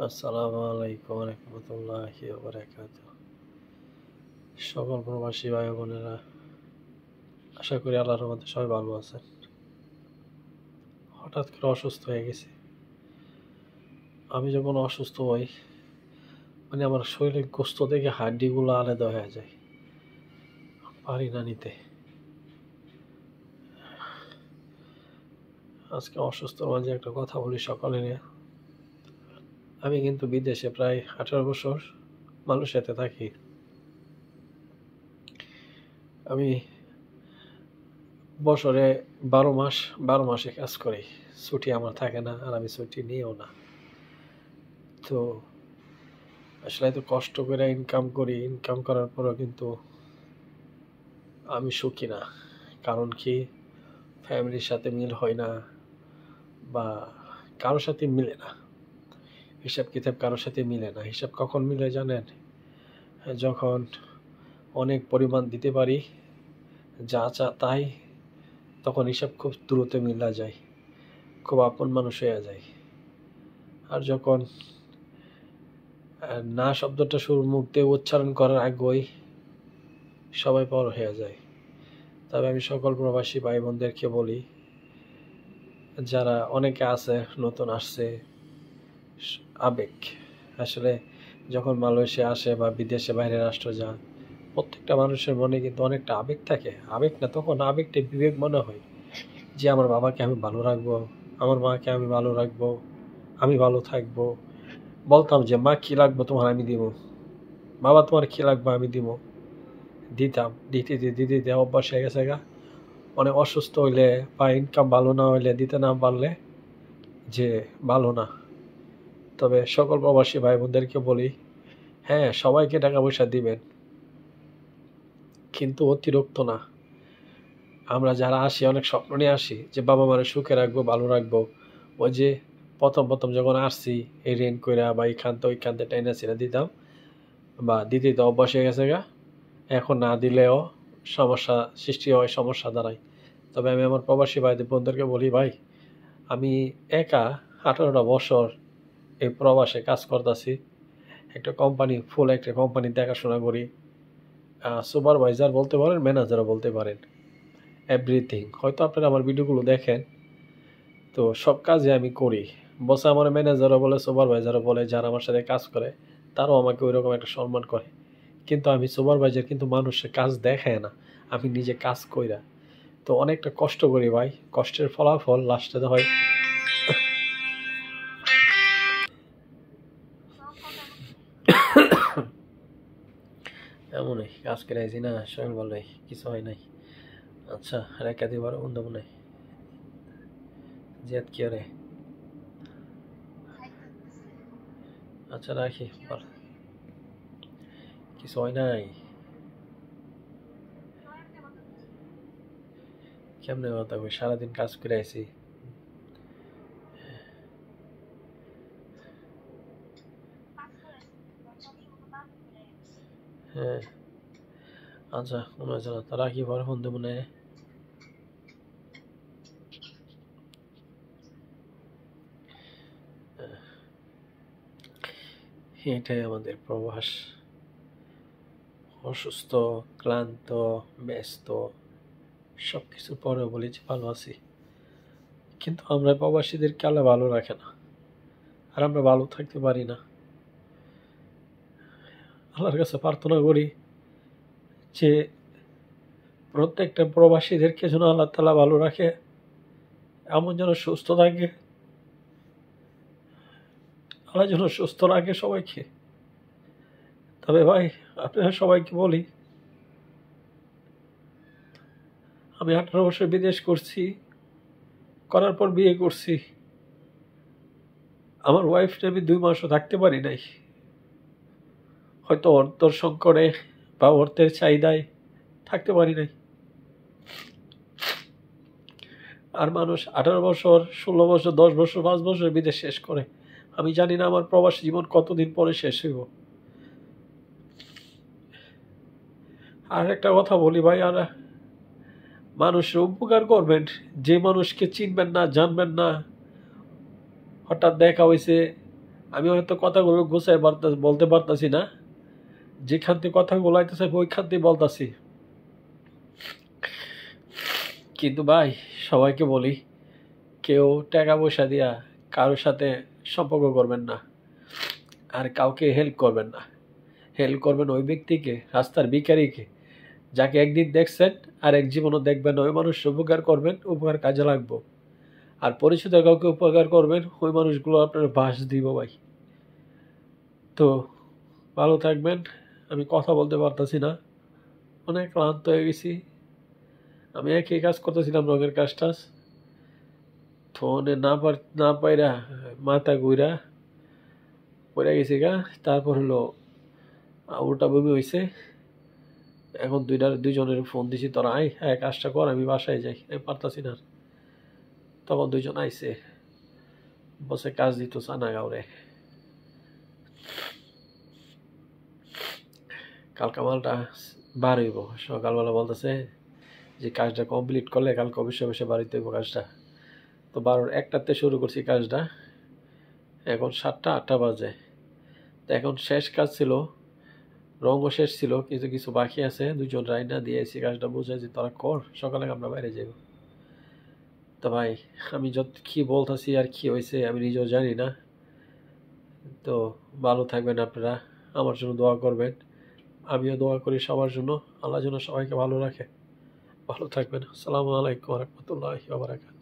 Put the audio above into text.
আসসালামু আলাইকুম রহমতুল্লাহি ওয়া বারাকাতুহু। সকল প্রবাসী ভাই বোনেরা, আশা করি আল্লাহর রহমতে সবাই ভালো আছেন। হঠাৎ করে অসুস্থ হয়ে গেছি। আমি যখন অসুস্থ হই, মানে আমার শরীরে গোস্ত থেকে হাড্ডিগুলো আলাদা হয়ে যায়, পারি না নিতে। আজকে অসুস্থর মাঝে একটা কথা বলি সকালে নিয়ে। আমি কিন্তু বিদেশে প্রায় 18 বছর মালয়েশিয়াতে থাকি। আমি বছরে 12 মাসে কাজ করি। ছুটি আমার থাকে না, আর আমি ছুটি নিও না। তো আসলে এত কষ্ট করে ইনকাম করি, ইনকাম করার পরেও কিন্তু আমি সুখী না। কারণ কি, ফ্যামিলির সাথে মিল হয় না, বা কারোর সাথে মিলে না। হিসাব কিতাব কারোর সাথে মিলে না। হিসাব কখন মিলে জানেন? যখন অনেক পরিমাণ দিতে পারি, যা তাই, তখন হিসাব খুব দ্রুত মিলা যায়, খুব আপন মানুষ হয়ে যায়। আর যখন না শব্দটা মুখ দিয়ে উচ্চারণ করার আগেই সবাই পর হয়ে যায়। তবে আমি সকল প্রবাসী ভাই বোনদেরকে বলি, যারা অনেকে আছে নতুন আসছে, আবেগ আসলে যখন মালয়েশিয়া আসে বা বিদেশে বাইরের রাষ্ট্র যায়, প্রত্যেকটা মানুষের মনে কিন্তু অনেকটা আবেগ থাকে। আবেগ না, তখন আবেগটা বিবেক মনে হয় যে আমার বাবাকে আমি ভালো রাখবো, আমার মাকে আমি ভালো রাখবো, আমি ভালো থাকবো। বলতাম যে মা কি লাগবে তোমার আমি দিব, বাবা তোমার কি লাগবে আমি দিব, দিতাম। দিতে দিতে অভ্যাস হয়ে গেছে গা। অনেক অসুস্থ হইলে বা ইনকাম ভালো না হইলে, দিতে না পারলে যে ভালো না। তবে সকল প্রবাসী ভাই বোনদেরকে বলি, হ্যাঁ সবাইকে টাকা পয়সা দিবেন, কিন্তু অতিরিক্ত না। আমরা যারা আসি অনেক স্বপ্ন নিয়ে আসি যে বাবা মারে সুখে রাখবো, ভালো রাখবো। ওই যে প্রথম যখন আসছি, এই ঋণ কইরা বা এইখানতে ওইখানতে টাইনা ছিঁড়া দিতাম, বা দিতে তো অভ্যাস হয়ে গেছে গা। এখন না দিলেও সমস্যা সৃষ্টি হয়, সমস্যা দাঁড়ায়। তবে আমি আমার প্রবাসী ভাইদের বোনদেরকে বলি, ভাই আমি একা 18টা বছর এই প্রবাসে কাজ করতেছি। একটা কোম্পানি, ফুল একটা কোম্পানি দেখাশোনা করি। সুপারভাইজার বলতে পারেন, ম্যানেজারও বলতে পারেন, এভরিথিং। হয়তো আপনারা আমার ভিডিওগুলো দেখেন, তো সব কাজে আমি করি। বসে আমার ম্যানেজারও বলে, সুপারভাইজারও বলে, যারা আমার সাথে কাজ করে তারাও আমাকে ওই রকম একটা সম্মান করে। কিন্তু আমি সুপারভাইজার, কিন্তু মানুষের কাজ দেখায় না, আমি নিজে কাজ কইরা। তো অনেকটা কষ্ট করি ভাই, কষ্টের ফলাফল লাস্টে তো হয়। এমনই কাজ করে আইছি না, শরীর ভালো নাই, কিছু হয় নাই। আচ্ছা রেখা দিবার বন্ধ মনে জেদ কি রে। আচ্ছা রাখি, কিছু হয় নাই। কেমনে কথা কই, সারাদিন কাজ করে আইছি। হ্যাঁ আচ্ছা, মনে হচ্ছে না, তা রাখি, পরে ফোন দেবো না। এটাই আমাদের প্রবাস। অসুস্থ, ক্লান্ত, ব্যস্ত, সব কিছুর পরেও বলি যে ভালো আছি। কিন্তু আমরা প্রবাসীদেরকে আল্লাহ ভালো রাখে না, আর আমরা ভালো থাকতে পারি না। আল্লাহর কাছে প্রার্থনা করি যে প্রত্যেকটা প্রবাসীদেরকে যেন আল্লাহ তাআলা ভালো রাখে, এমন যেন সুস্থ থাকে, আল্লাহ যেন সুস্থ রাখে সবাইকে। তবে ভাই আপনারা সবাইকে বলি, আমি 18 বছর বিদেশ করছি, করার পর বিয়ে করছি। আমার ওয়াইফটা আমি 2 মাসও থাকতে পারি নাই, হয়তো অর্থর সংকটে বা অর্থের চাহিদায় থাকতে পারি নাই। আর মানুষ 18 বছর, 16 বছর, 10 বছর, 5 বছর বিদেশ শেষ করে। আমি জানি না আমার প্রবাসী জীবন কতদিন পরে শেষ হইব। আর একটা কথা বলি ভাই, আর মানুষের উপকার করবেন, যে মানুষকে চিনবেন না, জানবেন না, হঠাৎ দেখা হয়েছে, আমি হয়তো কথাগুলো গুছাই বলতে পারতাছি না, যেখান থেকে কথাগুলো আইতেছে ওইখান থেকে বলতাছি। কিন্তু ভাই সবাইকে বলি, কেউ টাকা পয়সা দিয়া কারোর সাথে সম্পর্ক করবেন না, আর কাউকে হেল্প করবেন না। হেল্প করবেন ওই ব্যক্তিকে, রাস্তার ভিখারিকে, যাকে একদিন দেখছেন আর এক জীবনও দেখবেন। ওই মানুষ উপকার করবেন, উপকার কাজে লাগবো। আর পরিচিত কাউকে উপকার করবেন, ওই মানুষগুলো আপনার বাস দিব ভাই। তো ভালো থাকবেন। আমি কথা বলতে পারতাছি না, অনেক ক্লান্ত হয়ে গেছি। আমি একই কাজ করতেছিলাম, রঙের কাজটা। ফোনে না পাইরা মাথা ঘুরা পড়ে গেছি গা। তারপর হলো উল্টা বমি হয়েছে। এখন দুইজনের ফোন দিছি, তোরা আয়, হ্যাঁ কাজটা কর, আমি বাসায় যাই, আমি পারতাছি না। তখন দুইজন আইছে, বসে কাজ দিত সানা গাওরে। কালকা মালটা বার হইব, সকালবেলা বলতেছে যে কাজটা কমপ্লিট করলে কালকে অবশ্যই বাড়িতে হইব কাজটা। তো ১২-১টাতে শুরু করছি কাজটা, এখন ৭টা-৮টা বাজে। তো এখন শেষ কাজ ছিল, রঙও শেষ ছিল, কিছু কিছু বাকি আছে। দুজন রাইনা দিয়েছি, কাজটা বুঝাইছি তোরা কর, সকালে আমরা বাইরে যাইব। তো ভাই আমি কি বলতেছি আর কি হয়েছে আমি নিজেও জানি না। তো ভালো থাকবেন আপনারা, আমার জন্য দোয়া করবেন, আমিও দোয়া করি সবার জন্য। আল্লাহ যেন সবাইকে ভালো রাখে। ভালো থাকবেন। আসসালামু আলাইকুম ওয়া রাহমাতুল্লাহি ওয়া বারাকাতুহু।